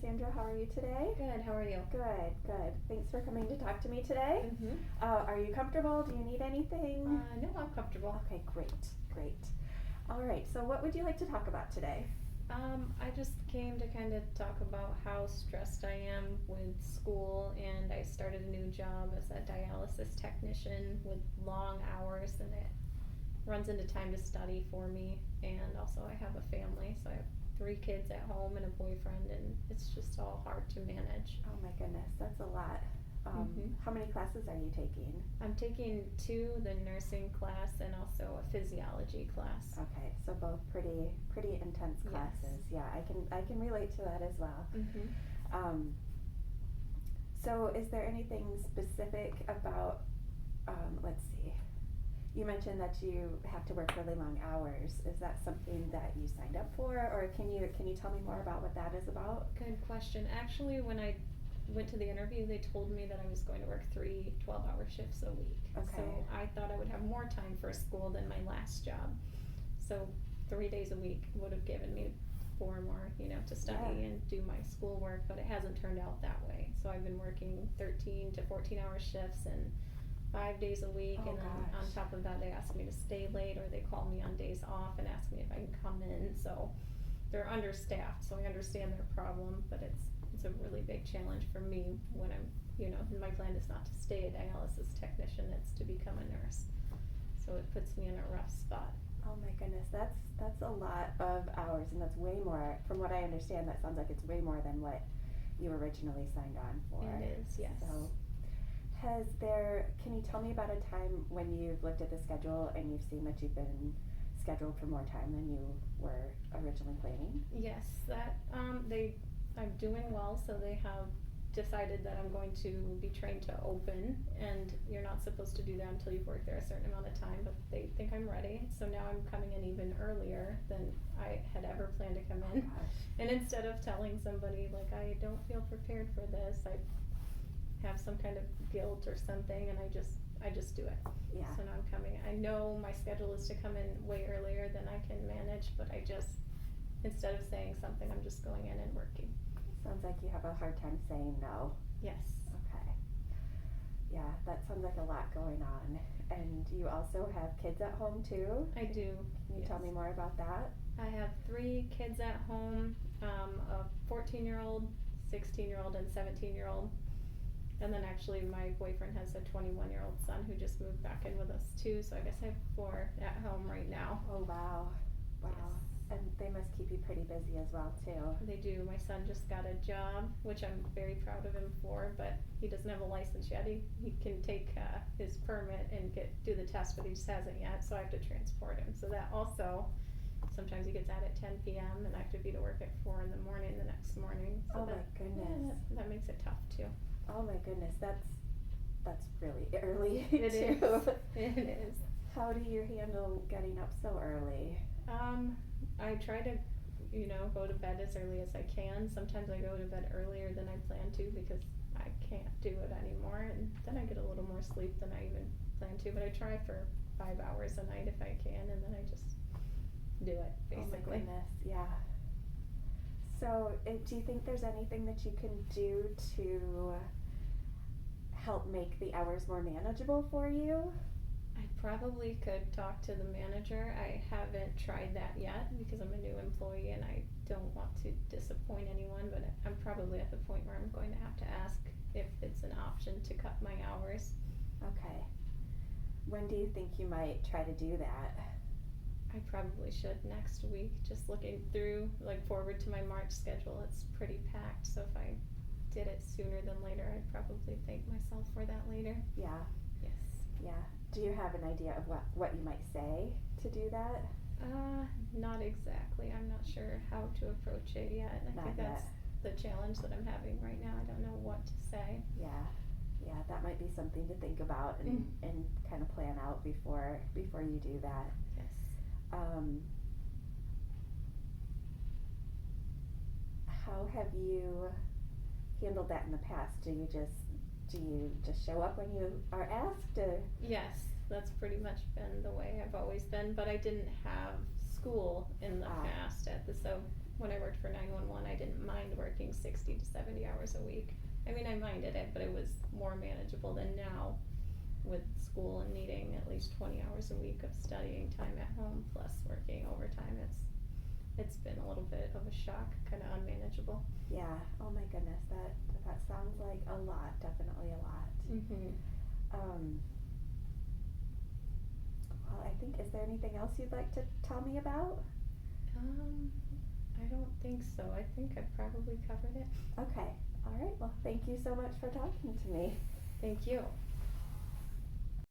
Sandra. How are you today? Good, how are you? Good, good. Thanks for coming to talk to me today. Mm-hmm. Are you comfortable? Do you need anything? No, I'm comfortable. Okay, great, great. All right, so what would you like to talk about today? I just came to kind of talk about how stressed I am with school, and I started a new job as a dialysis technician with long hours, and it runs into time to study for me, and also I have a family, so I have 3 kids at home and a boyfriend, and it's just all hard to manage. Oh my goodness, that's a lot. How many classes are you taking? I'm taking 2, the nursing class and also a physiology class. Okay, so both pretty intense classes. Yes. Yeah, I can relate to that as well. Mm-hmm. So is there anything specific about, let's see, you mentioned that you have to work really long hours. Is that something that you signed up for, or can you tell me more about what that is about? Good question. Actually, when I went to the interview, they told me that I was going to work 3 12-hour shifts a week. Okay. So I thought I would have more time for school than my last job. So 3 days a week would have given me 4 more, to study and do my schoolwork, but it hasn't turned out that way. So I've been working 13 to 14-hour shifts and 5 days a week, and then on top of that they ask me to stay late, or they call me on days off and ask me if I can come in. So they're understaffed, so I understand their problem, but it's a really big challenge for me when I'm, my plan is not to stay a dialysis technician, it's to become a nurse. So it puts me in a rough spot. Oh my goodness, that's a lot of hours, and that's way more, from what I understand, that sounds like it's way more than what you originally signed on for. It is, yes. So can you tell me about a time when you've looked at the schedule and you've seen that you've been scheduled for more time than you were originally planning? Yes, I'm doing well, so they have decided that I'm going to be trained to open, and you're not supposed to do that until you've worked there a certain amount of time, but they think I'm ready, so now I'm coming in even earlier than I had ever planned to come in. Oh gosh. And instead of telling somebody, like, I don't feel prepared for this, I have some kind of guilt or something, and I just do it. Yeah. So now I'm coming. I know my schedule is to come in way earlier than I can manage, but instead of saying something, I'm just going in and working. Sounds like you have a hard time saying no. Yes. Okay. Yeah, that sounds like a lot going on. And you also have kids at home too? I do. Can you tell me more about that? I have 3 kids at home, a 14-year-old, 16-year-old, and 17-year-old. And then actually my boyfriend has a 21-year-old son who just moved back in with us too, so I guess I have 4 at home right now. Oh wow. Wow. Yes. And they must keep you pretty busy as well too. They do. My son just got a job, which I'm very proud of him for, but he doesn't have a license yet. He can take his permit and do the test, but he just hasn't yet, so I have to transport him. So that also, sometimes he gets out at 10 p.m. and I have to be to work at 4 in the morning the next morning. So my goodness. Yeah, that makes it tough too. Oh my goodness, that's really early. It too. is. It is. How do you handle getting up so early? I try to, go to bed as early as I can. Sometimes I go to bed earlier than I plan to because I can't do it anymore, and then I get a little more sleep than I even plan to, but I try for 5 hours a night if I can, and then I just do it, basically. Oh my goodness, yeah. So, do you think there's anything that you can do to help make the hours more manageable for you? I probably could talk to the manager. I haven't tried that yet because I'm a new employee and I don't want to disappoint anyone, but I'm probably at the point where I'm going to have to ask if it's an option to cut my hours. Okay. When do you think you might try to do that? I probably should next week. Just looking through, forward to my March schedule, it's pretty packed, so if I did it sooner than later, I'd probably thank myself for that later. Yeah. Yes. Yeah. Do you have an idea of what you might say to do that? Not exactly. I'm not sure how to approach it yet. I think that's the challenge that I'm having right now. I don't know what to say. Yeah. Yeah, that might be something to think about and kind of plan out before you do that. Yes. How have you handled that in the past? Do you just show up when you are asked? Yes, that's pretty much been the way I've always been, but I didn't have school in the past so when I worked for 911, I didn't mind working 60 to 70 hours a week. I mean, I minded it, but it was more manageable than now with school and needing at least 20 hours a week of studying time at home plus working overtime. It's been a little bit of a shock, kind of unmanageable. Yeah. Oh my goodness, that sounds like a lot. Definitely a lot. Mm-hmm. Well, I think, is there anything else you'd like to tell me about? I don't think so. I think I probably covered it. Okay. All right. Well, thank you so much for talking to me. Thank you.